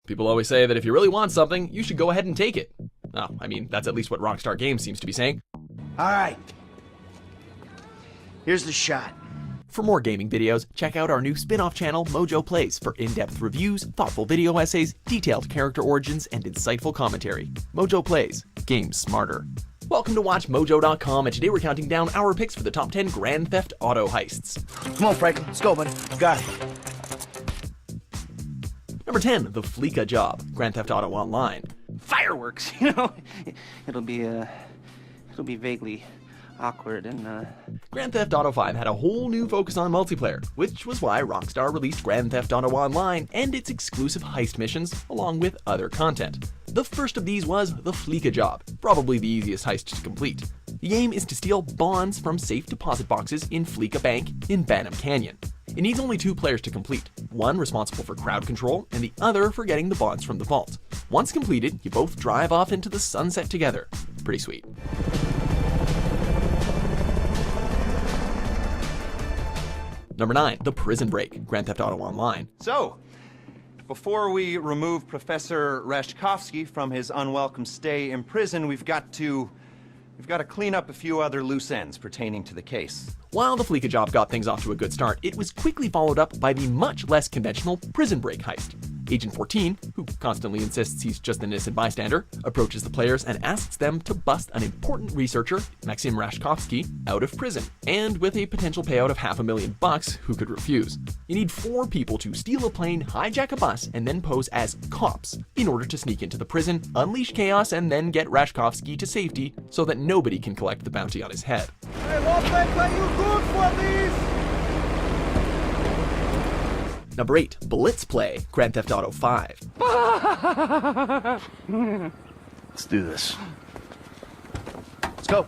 People always say that if you really want something, you should go ahead and take it. Oh, I mean, that's at least what Rockstar Games seems to be saying. Alright. Here's the shot. For more gaming videos, check out our new spin-off channel, Mojo Plays, for in-depth reviews, thoughtful video essays, detailed character origins, and insightful commentary. Mojo Plays. Games smarter. Welcome to WatchMojo.com, and today we're counting down our picks for the top 10 Grand Theft Auto heists. Come on, Franklin. Let's go, buddy. Got it. Number 10, The Fleeca Job, Grand Theft Auto Online. Fireworks, it'll be vaguely awkward and Grand Theft Auto 5 had a whole new focus on multiplayer, which was why Rockstar released Grand Theft Auto Online and its exclusive heist missions, along with other content. The first of these was The Fleeca Job, probably the easiest heist to complete. The aim is to steal bonds from safe deposit boxes in Fleeca Bank in Banham Canyon. It needs only 2 players to complete, one responsible for crowd control and the other for getting the bonds from the vault. Once completed, you both drive off into the sunset together. Pretty sweet. Number 9, The Prison Break, Grand Theft Auto Online. So, before we remove Professor Rashkovsky from his unwelcome stay in prison, we've got to clean up a few other loose ends pertaining to the case. While the Fleeca Job got things off to a good start, it was quickly followed up by the much less conventional Prison Break heist. Agent 14, who constantly insists he's just an innocent bystander, approaches the players and asks them to bust an important researcher, Maxim Rashkovsky, out of prison, and with a potential payout of $500,000, who could refuse? You need 4 people to steal a plane, hijack a bus, and then pose as cops in order to sneak into the prison, unleash chaos, and then get Rashkovsky to safety so that nobody can collect the bounty on his head. Hey, Lopez, are you good for this? Number 8, Blitz Play, Grand Theft Auto 5. Let's do this. Let's go.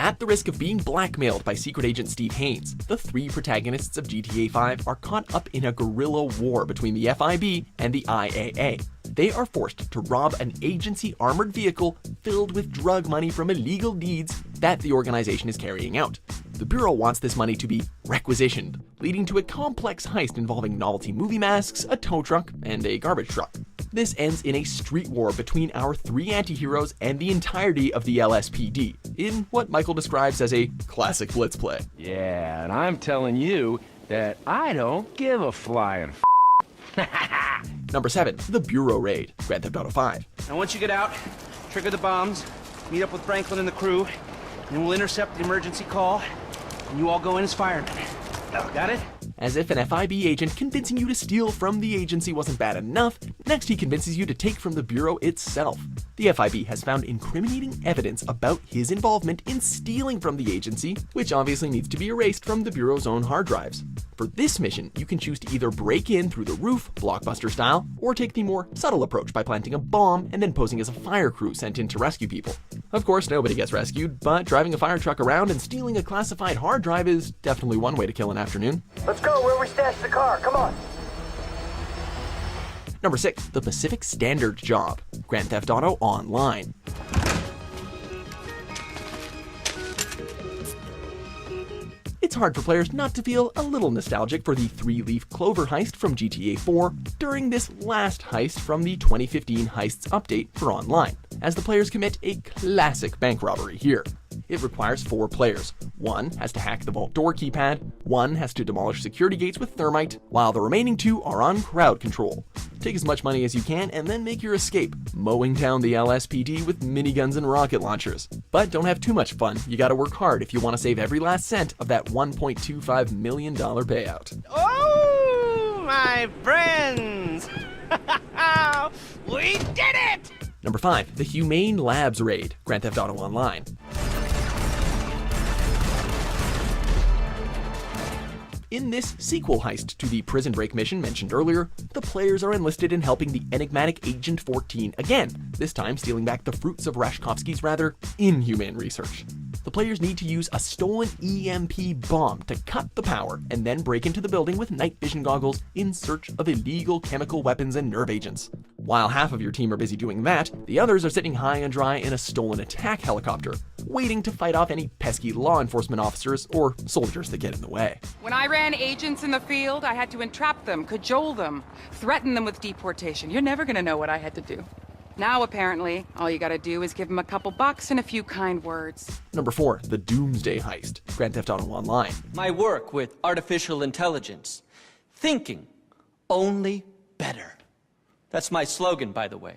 At the risk of being blackmailed by Secret Agent Steve Haynes, the 3 protagonists of GTA 5 are caught up in a guerrilla war between the FIB and the IAA. They are forced to rob an agency armored vehicle filled with drug money from illegal deeds that the organization is carrying out. The Bureau wants this money to be requisitioned, leading to a complex heist involving novelty movie masks, a tow truck, and a garbage truck. This ends in a street war between our 3 anti-heroes and the entirety of the LSPD, in what Michael describes as a classic blitz play. Yeah, and I'm telling you that I don't give a flying Number 7, The Bureau Raid, Grand Theft Auto 5. Now once you get out, trigger the bombs, meet up with Franklin and the crew, and we'll intercept the emergency call, and you all go in as firemen. Got it? As if an FIB agent convincing you to steal from the agency wasn't bad enough, next he convinces you to take from the Bureau itself. The FIB has found incriminating evidence about his involvement in stealing from the agency, which obviously needs to be erased from the Bureau's own hard drives. For this mission, you can choose to either break in through the roof, blockbuster style, or take the more subtle approach by planting a bomb and then posing as a fire crew sent in to rescue people. Of course, nobody gets rescued, but driving a fire truck around and stealing a classified hard drive is definitely one way to kill an afternoon. Let's go where we stashed the car. Come on. Number 6, The Pacific Standard Job, Grand Theft Auto Online. It's hard for players not to feel a little nostalgic for the 3-leaf clover heist from GTA 4 during this last heist from the 2015 Heists update for online, as the players commit a classic bank robbery here. It requires 4 players. 1 has to hack the vault door keypad, 1 has to demolish security gates with thermite, while the remaining 2 are on crowd control. Take as much money as you can and then make your escape, mowing down the LSPD with miniguns and rocket launchers. But don't have too much fun, you gotta work hard if you want to save every last cent of that $1.25 million payout. Oh, my friends! We did it! Number 5, The Humane Labs Raid, Grand Theft Auto Online. In this sequel heist to the prison break mission mentioned earlier, the players are enlisted in helping the enigmatic Agent 14 again, this time stealing back the fruits of Rashkovsky's rather inhumane research. The players need to use a stolen EMP bomb to cut the power and then break into the building with night vision goggles in search of illegal chemical weapons and nerve agents. While half of your team are busy doing that, the others are sitting high and dry in a stolen attack helicopter, waiting to fight off any pesky law enforcement officers or soldiers that get in the way. When I ran agents in the field, I had to entrap them, cajole them, threaten them with deportation. You're never gonna know what I had to do. Now, apparently, all you gotta do is give them a couple bucks and a few kind words. Number 4, the Doomsday Heist, Grand Theft Auto Online. My work with artificial intelligence. Thinking only better. That's my slogan, by the way.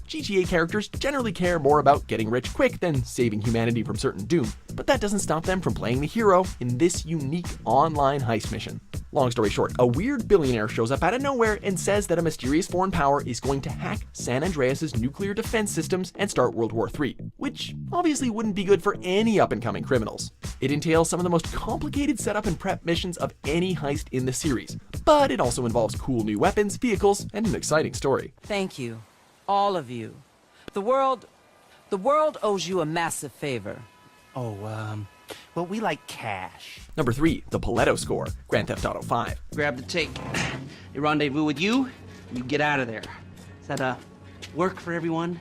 GTA characters generally care more about getting rich quick than saving humanity from certain doom, but that doesn't stop them from playing the hero in this unique online heist mission. Long story short, a weird billionaire shows up out of nowhere and says that a mysterious foreign power is going to hack San Andreas' nuclear defense systems and start World War III, which obviously wouldn't be good for any up-and-coming criminals. It entails some of the most complicated setup and prep missions of any heist in the series, but it also involves cool new weapons, vehicles, and an exciting story. Thank you. All of you. The world owes you a massive favor. Oh, well, we like cash. Number 3, the Paletto Score, Grand Theft Auto 5. Grab the tape. They rendezvous with you, you get out of there. Does that, work for everyone?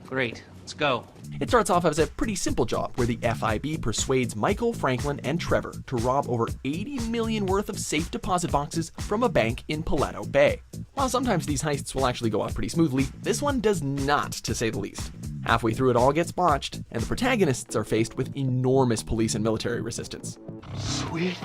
Great, let's go. It starts off as a pretty simple job where the FIB persuades Michael, Franklin, and Trevor to rob over 80 million worth of safe deposit boxes from a bank in Paleto Bay. While sometimes these heists will actually go off pretty smoothly, this one does not, to say the least. Halfway through, it all gets botched, and the protagonists are faced with enormous police and military resistance. Sweet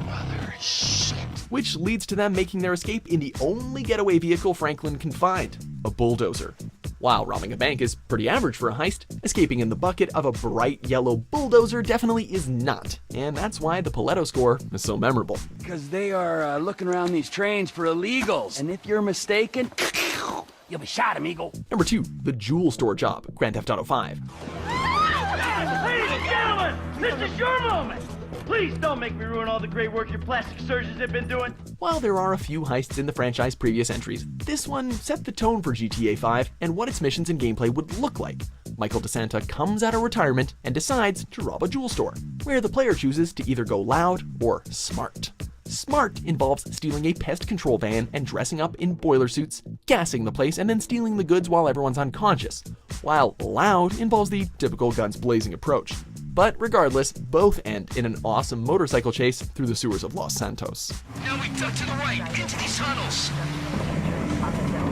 mother shit. Which leads to them making their escape in the only getaway vehicle Franklin can find, a bulldozer. While robbing a bank is pretty average for a heist, escaping in the bucket of a bright yellow bulldozer definitely is not, and that's why the Paletto Score is so memorable. Because they are looking around these trains for illegals, and if you're mistaken, you'll be shot, amigo. Number 2, the Jewel Store Job, Grand Theft Auto 5. Ladies and gentlemen, this is your moment. Please don't make me ruin all the great work your plastic surgeons have been doing. While there are a few heists in the franchise's previous entries, this one set the tone for GTA 5 and what its missions and gameplay would look like. Michael DeSanta comes out of retirement and decides to rob a jewel store, where the player chooses to either go loud or smart. Smart involves stealing a pest control van and dressing up in boiler suits, gassing the place, and then stealing the goods while everyone's unconscious, while loud involves the typical guns blazing approach. But regardless, both end in an awesome motorcycle chase through the sewers of Los Santos. Now we duck to the right, into these tunnels.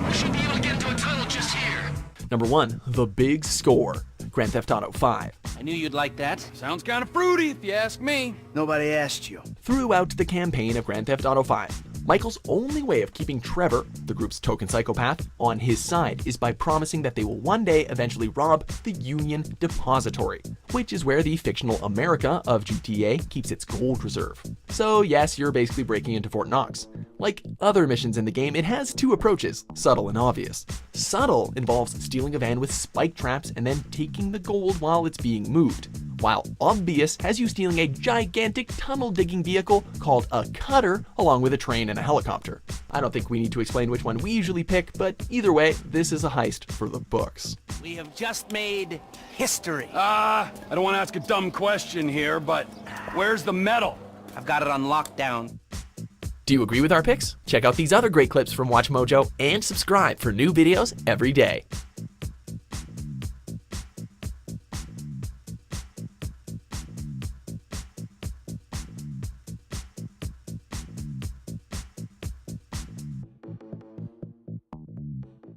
We should be able to get into a tunnel just here. Number 1, the Big Score, Grand Theft Auto 5. I knew you'd like that. Sounds kind of fruity, if you ask me. Nobody asked you. Throughout the campaign of Grand Theft Auto 5, Michael's only way of keeping Trevor, the group's token psychopath, on his side is by promising that they will one day eventually rob the Union Depository, which is where the fictional America of GTA keeps its gold reserve. So yes, you're basically breaking into Fort Knox. Like other missions in the game, it has 2 approaches, subtle and obvious. Subtle involves stealing a van with spike traps and then taking the gold while it's being moved, while obvious has you stealing a gigantic tunnel-digging vehicle called a cutter along with a train and a helicopter. I don't think we need to explain which one we usually pick, but either way, this is a heist for the books. We have just made history. I don't want to ask a dumb question here, but where's the medal? I've got it on lockdown. Do you agree with our picks? Check out these other great clips from Watch Mojo and subscribe for new videos every day.